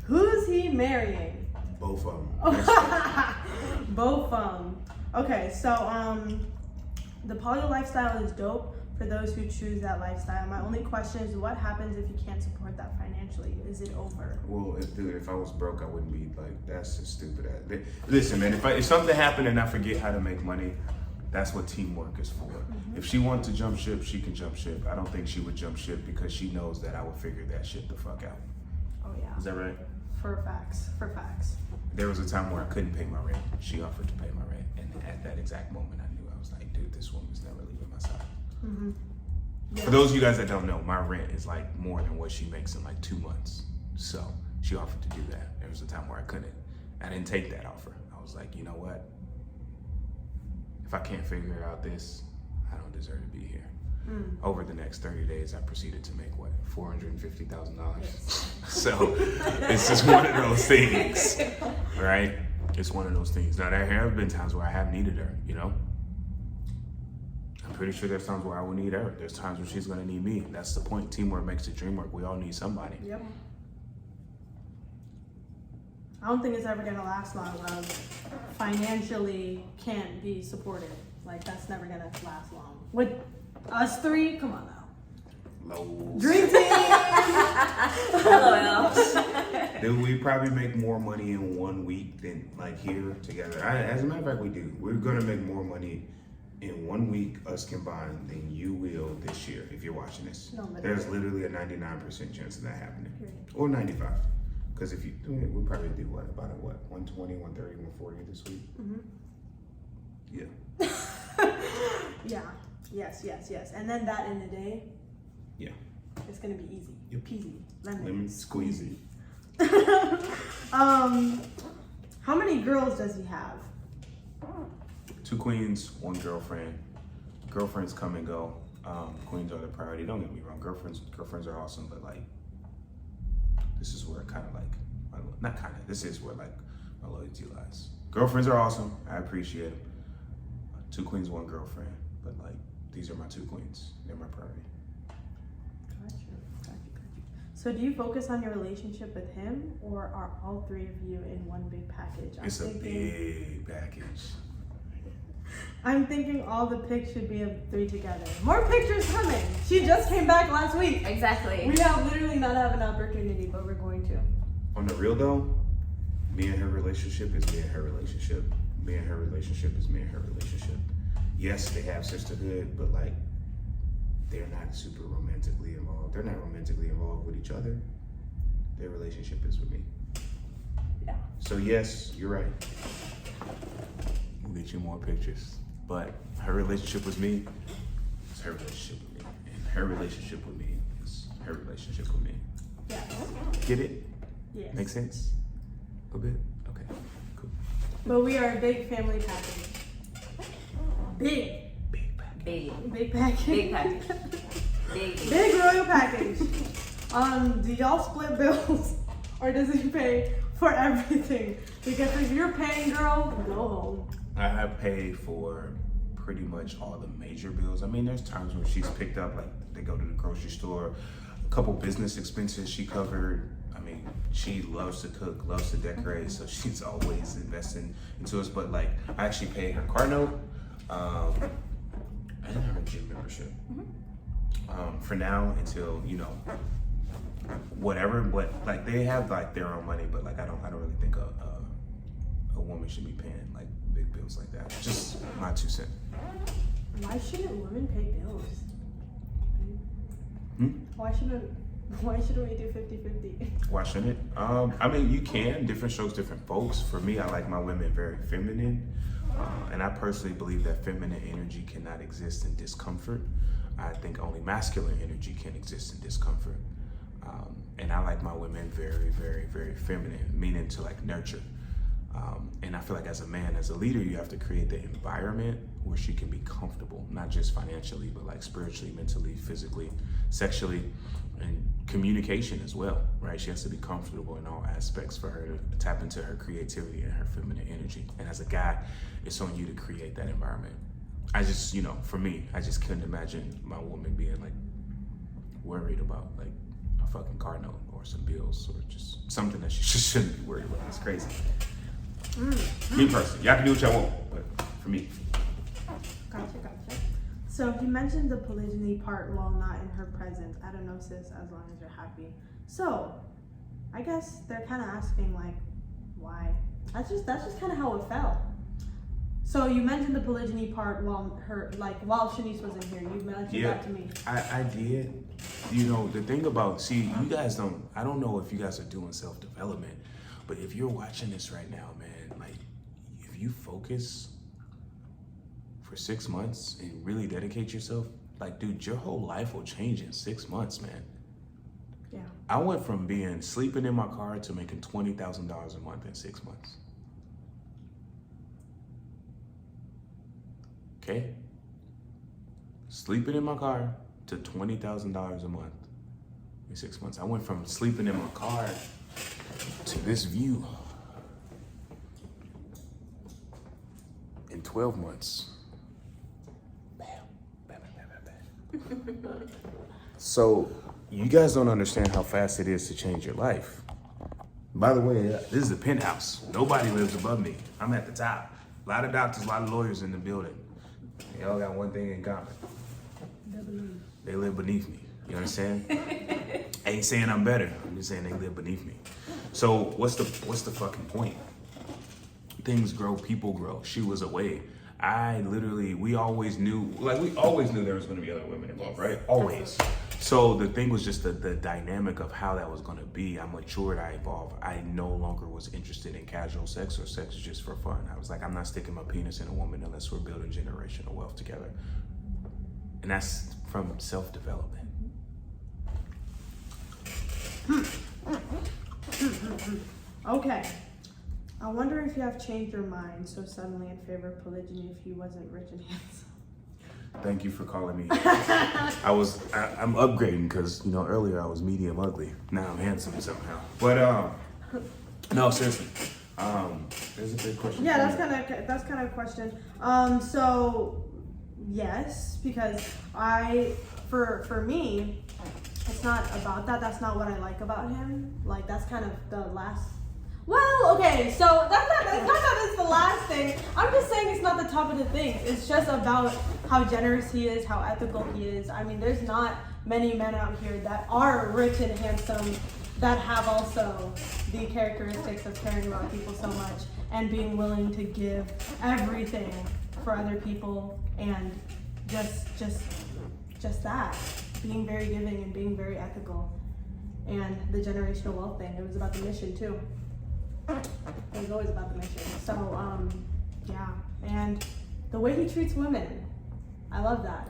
Who's he marrying? Both of them. Both of them. Okay, so the poly lifestyle is dope for those who choose that lifestyle. My only question is, what happens if you can't support that financially? Is it over? Well, if I was broke, I wouldn't be like, that's just stupid. Listen, man, if something happened and I forget how to make money, that's what teamwork is for. Mm-hmm. If she wants to jump ship, she can jump ship. I don't think she would jump ship because she knows that I would figure that shit the fuck out. Oh yeah. Is that right? For facts. There was a time where I couldn't pay my rent. She offered to pay my rent. And at that exact moment, I knew, I was like, dude, this woman's never leaving my side. Mm-hmm. Yeah. For those of you guys that don't know, my rent is like more than what she makes in like 2 months. So she offered to do that. There was a time where I couldn't. I didn't take that offer. I was like, you know what? If I can't figure out this, I don't deserve to be here. Over the next 30 days, I proceeded to make what, $450,000. Yes. So it's just one of those things, right? It's one of those things. Now there have been times where I have needed her, you know? I'm pretty sure there's times where I will need her. There's times where she's gonna need me. That's the point. Teamwork makes the dream work. We all need somebody. Yep. I don't think it's ever gonna last long. Financially can't be supported. Like, that's never gonna last long. With us three, come on now. Lows. Dream team. LOL. Dude, we probably make more money in 1 week than like here together. As a matter of fact, we do. We're gonna make more money in 1 week, us combined, than you will this year if you're watching this. No, there's literally a 99% chance of that happening. Period. Or 95. Because if you, we'll probably do what, 120, 130, 140 this week? Mm-hmm. Yeah. Yeah. Yes. And then that in a day. Yeah. It's gonna be easy. Yep. Peasy. Lemon squeezy. How many girls does he have? 2 queens, 1 girlfriend. Girlfriends come and go. Queens are the priority. Don't get me wrong. Girlfriends are awesome, but like, this is where kind of like, this is where like my loyalty lies. Girlfriends are awesome. I appreciate them. 2 queens, 1 girlfriend. But like, these are my 2 queens. They're my priority. Got you. So do you focus on your relationship with him, or are all 3 of you in one big package? It's a big package. I'm thinking all the pics should be of 3 together. More pictures coming. She just came back last week. Exactly. We have literally not have an opportunity, but we're going to. On the real though, me and her relationship is me and her relationship. Me and her relationship is me and her relationship. Yes, they have sisterhood, but like, they're not super romantically involved. They're not romantically involved with each other. Their relationship is with me. Yeah. So yes, you're right. We'll get you more pictures. But her relationship with me is her relationship with me. And her relationship with me is her relationship with me. Yeah. Get it? Yes. Make sense? A bit? Okay, cool. But we are a big family package. Big package. Big royal package. Do y'all split bills, or does he pay for everything? Because if you're paying, girl, go home. I pay for pretty much all the major bills. I mean, there's times where she's picked up, like they go to the grocery store, a couple business expenses she covered. I mean, she loves to cook, loves to decorate, so she's always investing into us. But like, I actually pay her car note, and her gym membership. For now, until, you know, whatever. But like, they have like their own money, but like, I don't really think a woman should be paying like big bills like that. Just my 2 cents. Why shouldn't women pay bills? Why shouldn't we do 50-50? Why shouldn't it? I mean, you can. Different strokes, different folks. For me, I like my women very feminine. And I personally believe that feminine energy cannot exist in discomfort. I think only masculine energy can exist in discomfort. And I like my women very, very, very feminine, meaning to like nurture. And I feel like as a man, as a leader, you have to create the environment where she can be comfortable, not just financially, but like spiritually, mentally, physically, sexually, and communication as well, right? She has to be comfortable in all aspects for her to tap into her creativity and her feminine energy. And as a guy, it's on you to create that environment. I just, you know, for me, I just couldn't imagine my woman being like worried about like a fucking car note or or some bills or just something that you shouldn't be worried about. It's crazy. Me personally, y'all can do what y'all want, but for me. Gotcha. So you mentioned the polygyny part while not in her presence. I don't know, sis, as long as you're happy. So I guess they're kind of asking like, why? That's just kind of how it felt. So you mentioned the polygyny part while Shanice wasn't here. You mentioned that to me. I did. You know, the thing about, see, you guys don't, I don't know if you guys are doing self-development, but if you're watching this right now, man, like, if you focus for 6 months and really dedicate yourself, like, dude, your whole life will change in 6 months, man. Yeah. I went from sleeping in my car to making $20,000 a month in 6 months. Okay? Sleeping in my car to $20,000 a month in 6 months. I went from sleeping in my car to this view in 12 months. So you guys don't understand how fast it is to change your life. By the way, this is a penthouse. Nobody lives above me. I'm at the top. A lot of doctors, a lot of lawyers in the building. They all got one thing in common. They live beneath me. You understand? I ain't saying I'm better. I'm just saying they live beneath me. So what's the fucking point? Things grow, people grow. She was away. We always knew there was gonna be other women involved, Yes, right? Always. So the thing was just the dynamic of how that was gonna be. I matured, I evolved. I no longer was interested in casual sex or sex just for fun. I was like, I'm not sticking my penis in a woman unless we're building generational wealth together. And that's from self-development. Okay. I wonder if you have changed your mind so suddenly in favor of polygyny if you wasn't rich and handsome. Thank you for calling me. I'm upgrading because, you know, earlier I was medium ugly. Now I'm handsome somehow. But no, seriously. There's a big question. Yeah, that's kind of a question. So yes, because for me, it's not about that. That's not what I like about him. Like, that's kind of the last. Well, okay, so that's not the last thing. I'm just saying it's not the top of the thing. It's just about how generous he is, how ethical he is. I mean, there's not many men out here that are rich and handsome that have also the characteristics of caring about people so much and being willing to give everything for other people and just that, being very giving and being very ethical. And the generational wealth thing, it was about the mission too. It was always about the mission. So, yeah. And the way he treats women, I love that.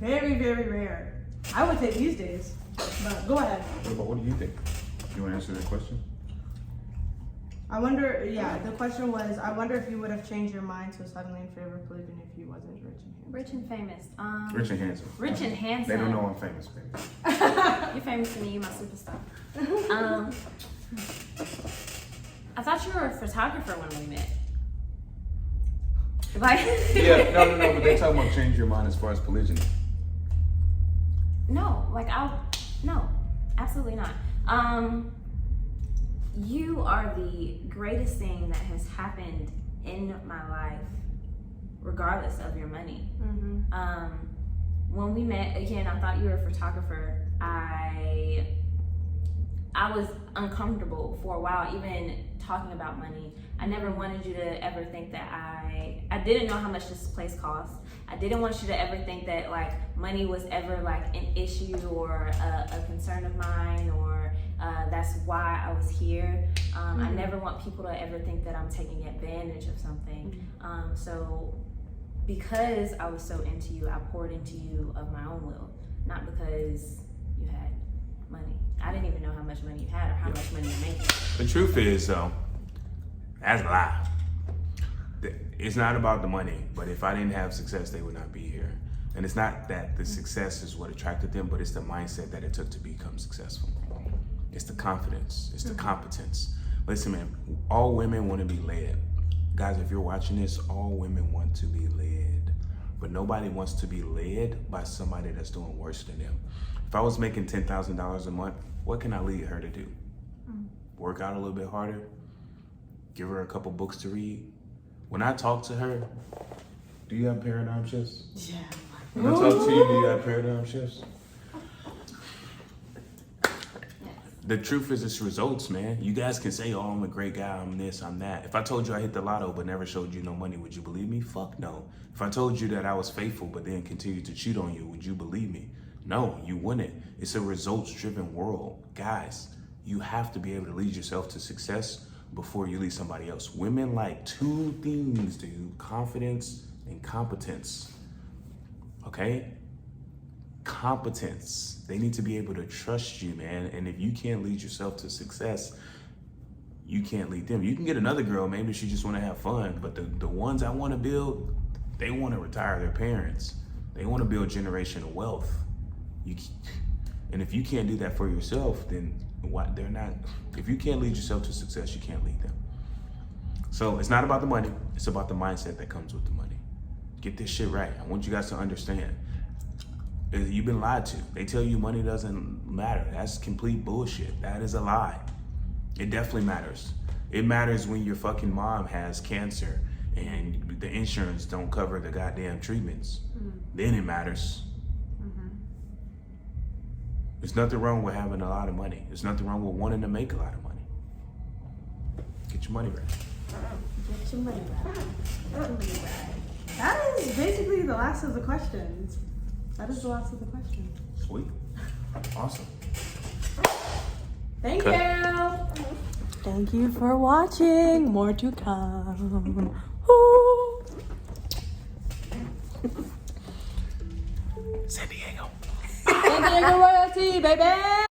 Very, very rare. I would say these days, but go ahead. What do you think? You want to answer that question? I wonder, the question was, I wonder if you would have changed your mind so suddenly in favor of polygyny if you wasn't rich and handsome. Rich and famous. Rich and handsome. They don't know I'm famous, baby. You're famous to me, you're my superstar. I thought you were a photographer when we met. Like Yeah, no, but they're talking about change your mind as far as polygyny. No, no, absolutely not. You are the greatest thing that has happened in my life, regardless of your money. Mm-hmm. When we met, again, I thought you were a photographer. I was uncomfortable for a while, even talking about money. I never wanted you to ever think that I didn't know how much this place cost. I didn't want you to ever think that like money was ever like an issue or a concern of mine, or that's why I was here. I never want people to ever think that I'm taking advantage of something. So because I was so into you, I poured into you of my own will, not because you had money. I didn't even know how much money you had or how much money you're making. The truth is, though, that's a lie. It's not about the money, but if I didn't have success, they would not be here. And it's not that the success is what attracted them, but it's the mindset that it took to become successful. It's the confidence, it's the competence. Listen, man, all women want to be led. Guys, if you're watching this, all women want to be led. But nobody wants to be led by somebody that's doing worse than them. If I was making $10,000 a month, what can I lead her to do? Work out a little bit harder, give her a couple books to read. When I talk to her, do you have paradigm shifts? Yeah. When I talk to you, do you have paradigm shifts? The truth is, it's results, man. You guys can say, oh, I'm a great guy, I'm this, I'm that. If I told you I hit the lotto but never showed you no money, would you believe me? Fuck no. If I told you that I was faithful but then continued to cheat on you, would you believe me? No, you wouldn't. It's a results-driven world. Guys, you have to be able to lead yourself to success before you lead somebody else. Women like two things, dude: confidence and competence. Okay? Competence. They need to be able to trust you, man. And if you can't lead yourself to success, you can't lead them. You can get another girl, maybe she just want to have fun, but the ones I want to build, they want to retire their parents. They want to build generational wealth. And if you can't do that for yourself, then they're not. If you can't lead yourself to success, you can't lead them. So it's not about the money. It's about the mindset that comes with the money. Get this shit right. I want you guys to understand. You've been lied to. They tell you money doesn't matter. That's complete bullshit. That is a lie. It definitely matters. It matters when your fucking mom has cancer and the insurance don't cover the goddamn treatments. Then it matters. There's nothing wrong with having a lot of money. There's nothing wrong with wanting to make a lot of money. Get your money right. Get your money right. Get your money right. That is basically the last of the questions. That is the last of the questions. Sweet. Awesome. Thank Okay. you. Thank you for watching. More to come. Woo. San Diego. San Diego royalty, baby.